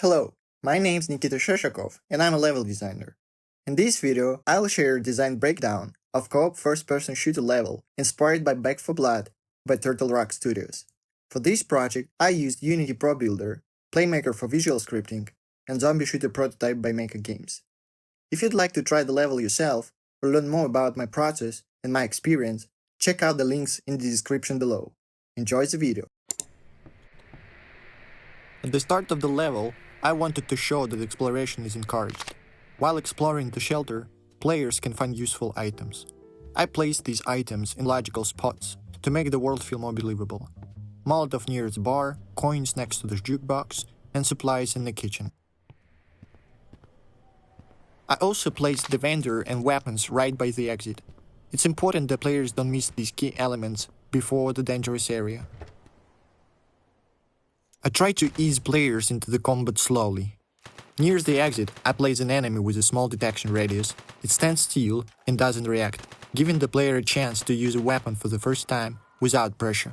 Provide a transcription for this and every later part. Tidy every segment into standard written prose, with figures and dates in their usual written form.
Hello, my name's Nikita Sheshakov and I'm a level designer. In this video, I'll share a design breakdown of co-op first-person shooter level inspired by Back 4 Blood by Turtle Rock Studios. For this project, I used Unity Pro Builder, Playmaker for visual scripting, and Zombie Shooter Prototype by Maker Games. If you'd like to try the level yourself or learn more about my process and my experience, check out the links in the description below. Enjoy the video. At the start of the level, I wanted to show that exploration is encouraged. While exploring the shelter, players can find useful items. I placed these items in logical spots to make the world feel more believable. Molotov near the bar, coins next to the jukebox, and supplies in the kitchen. I also placed the vendor and weapons right by the exit. It's important that players don't miss these key elements before the dangerous area. I try to ease players into the combat slowly. Near the exit, I place an enemy with a small detection radius. It stands still and doesn't react, giving the player a chance to use a weapon for the first time without pressure.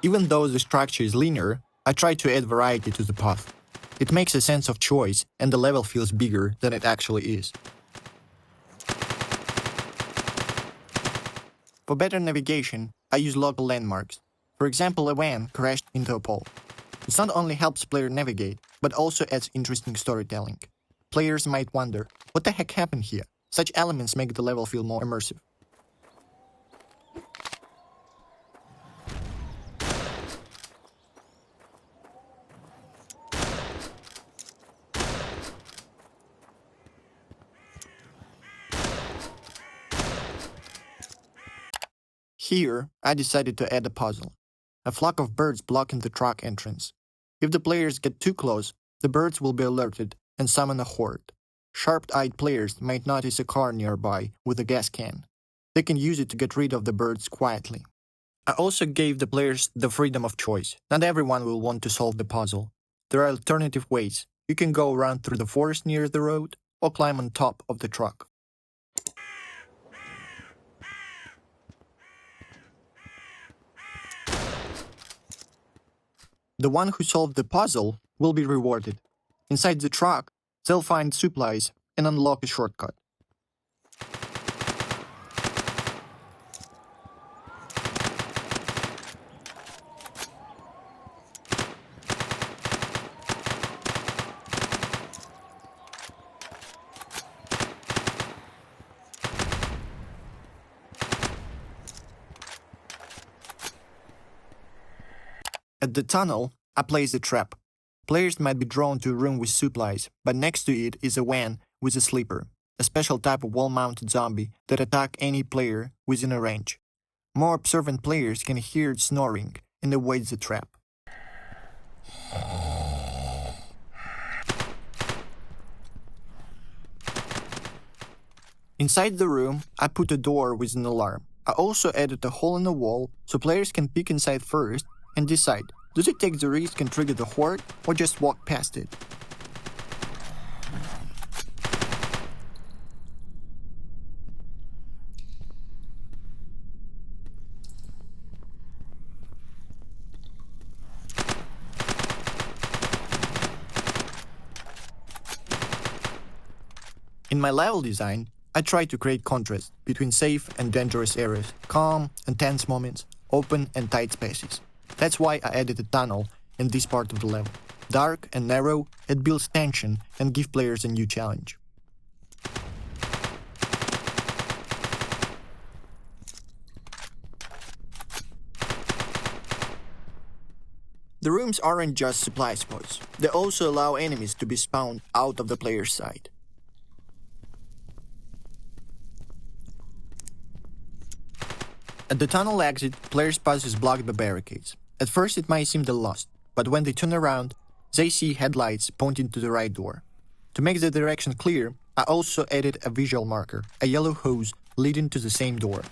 Even though the structure is linear, I try to add variety to the path. It makes a sense of choice and the level feels bigger than it actually is. For better navigation, I use local landmarks. For example, a van crashed into a pole. It not only helps player navigate, but also adds interesting storytelling. Players might wonder, what the heck happened here? Such elements make the level feel more immersive. Here, I decided to add a puzzle. A flock of birds blocking the truck entrance. If the players get too close, the birds will be alerted and summon a horde. Sharp-eyed players might notice a car nearby with a gas can. They can use it to get rid of the birds quietly. I also gave the players the freedom of choice. Not everyone will want to solve the puzzle. There are alternative ways. You can go around through the forest near the road or climb on top of the truck. The one who solved the puzzle will be rewarded. Inside the truck, they'll find supplies and unlock a shortcut. At the tunnel, I placed a trap. Players might be drawn to a room with supplies, but next to it is a van with a sleeper, a special type of wall-mounted zombie that attack any player within a range. More observant players can hear it snoring and avoid the trap. Inside the room, I put a door with an alarm. I also added a hole in the wall so players can peek inside first and decide, does it take the risk and trigger the horde, or just walk past it? In my level design, I try to create contrast between safe and dangerous areas, calm and tense moments, open and tight spaces. That's why I added a tunnel in this part of the level. Dark and narrow, it builds tension and gives players a new challenge. The rooms aren't just supply spots. They also allow enemies to be spawned out of the player's side. At the tunnel exit, players' path is blocked by barricades. At first it might seem they're lost, but when they turn around, they see headlights pointing to the right door. To make the direction clear, I also added a visual marker, a yellow hose leading to the same door.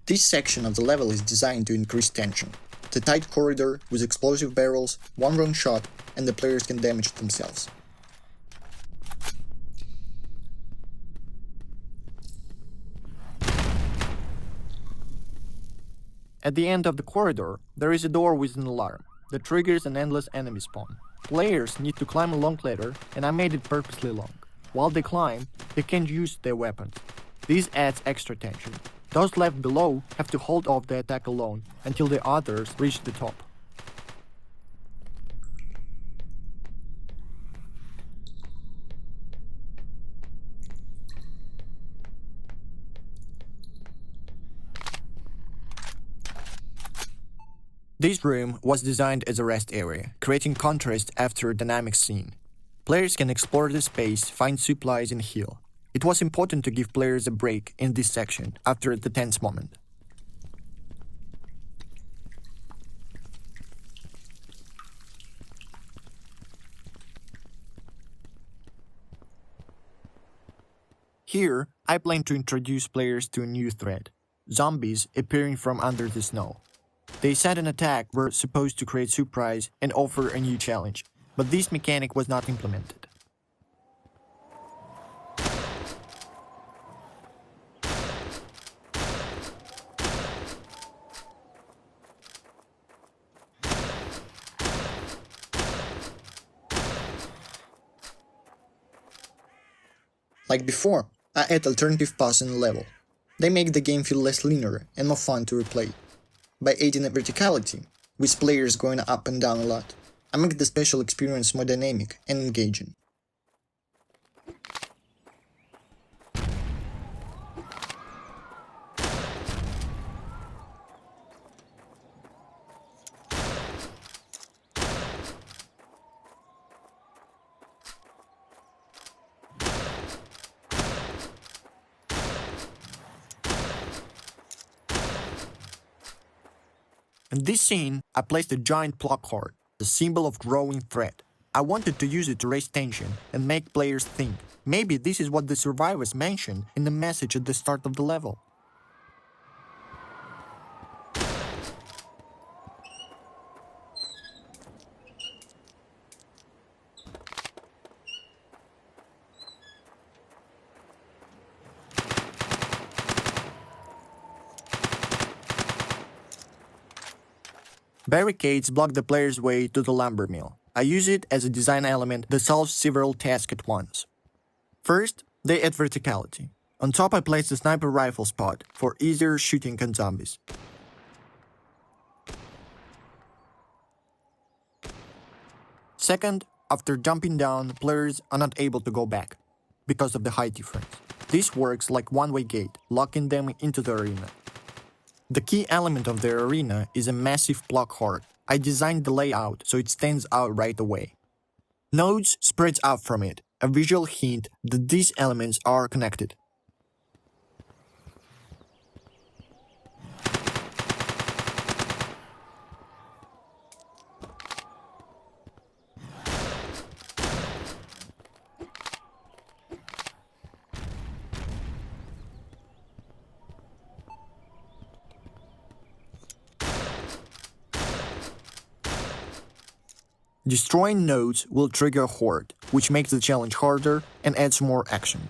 This section of the level is designed to increase tension. It's a tight corridor with explosive barrels, one wrong shot, and the players can damage themselves. At the end of the corridor, there is a door with an alarm that triggers an endless enemy spawn. Players need to climb a long ladder, and I made it purposely long. While they climb, they can't use their weapons. This adds extra tension. Those left below have to hold off the attack alone until the others reach the top. This room was designed as a rest area, creating contrast after a dynamic scene. Players can explore the space, find supplies, and heal. It was important to give players a break in this section after the tense moment. Here, I plan to introduce players to a new threat: zombies appearing from under the snow. They said an attack were supposed to create surprise and offer a new challenge, but this mechanic was not implemented. Like before, I add alternative paths in the level. They make the game feel less linear and more fun to replay. By adding a verticality, with players going up and down a lot, I make the special experience more dynamic and engaging. In this scene, I placed a giant block heart, the symbol of growing threat. I wanted to use it to raise tension and make players think. Maybe this is what the survivors mentioned in the message at the start of the level. Barricades block the player's way to the lumber mill. I use it as a design element that solves several tasks at once. First, they add verticality. On top I place the sniper rifle spot for easier shooting on zombies. Second, after jumping down, players are not able to go back because of the height difference. This works like one-way gate, locking them into the arena. The key element of the arena is a massive block heart. I designed the layout so it stands out right away. Nodes spreads out from it, a visual hint that these elements are connected. Destroying nodes will trigger a horde, which makes the challenge harder and adds more action.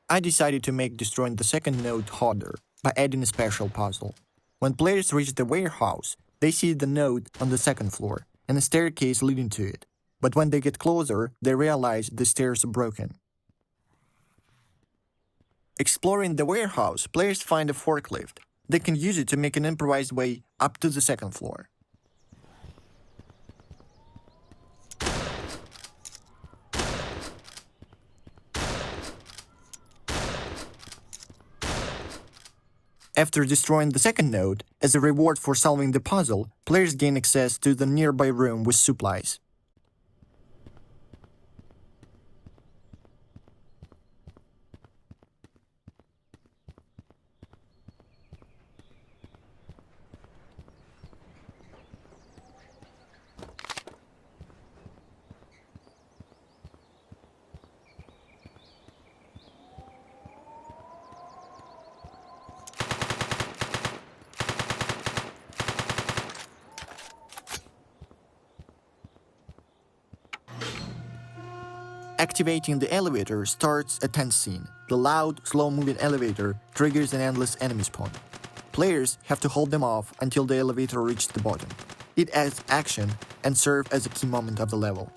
I decided to make destroying the second node harder by adding a special puzzle. When players reach the warehouse, they see the node on the second floor and a staircase leading to it. But when they get closer, they realize the stairs are broken. Exploring the warehouse, players find a forklift. They can use it to make an improvised way up to the second floor. After destroying the second node, as a reward for solving the puzzle, players gain access to the nearby room with supplies. Activating the elevator starts a tense scene. The loud, slow-moving elevator triggers an endless enemy spawn. Players have to hold them off until the elevator reaches the bottom. It adds action and serves as a key moment of the level.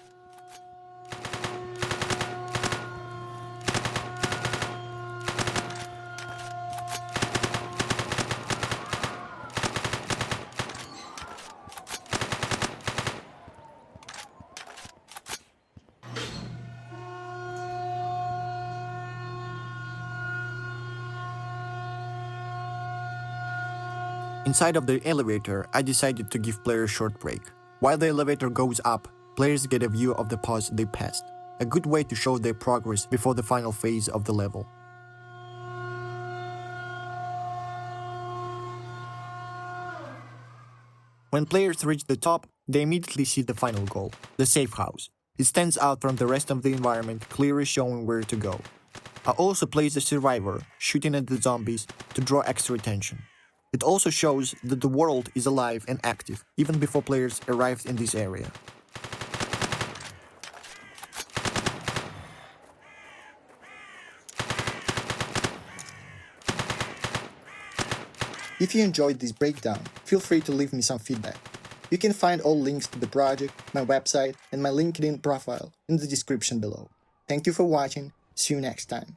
Inside of the elevator, I decided to give players a short break. While the elevator goes up, players get a view of the paths they passed, a good way to show their progress before the final phase of the level. When players reach the top, they immediately see the final goal, the safe house. It stands out from the rest of the environment, clearly showing where to go. I also placed a survivor, shooting at the zombies to draw extra attention. It also shows that the world is alive and active, even before players arrived in this area. If you enjoyed this breakdown, feel free to leave me some feedback. You can find all links to the project, my website, and my LinkedIn profile in the description below. Thank you for watching. See you next time.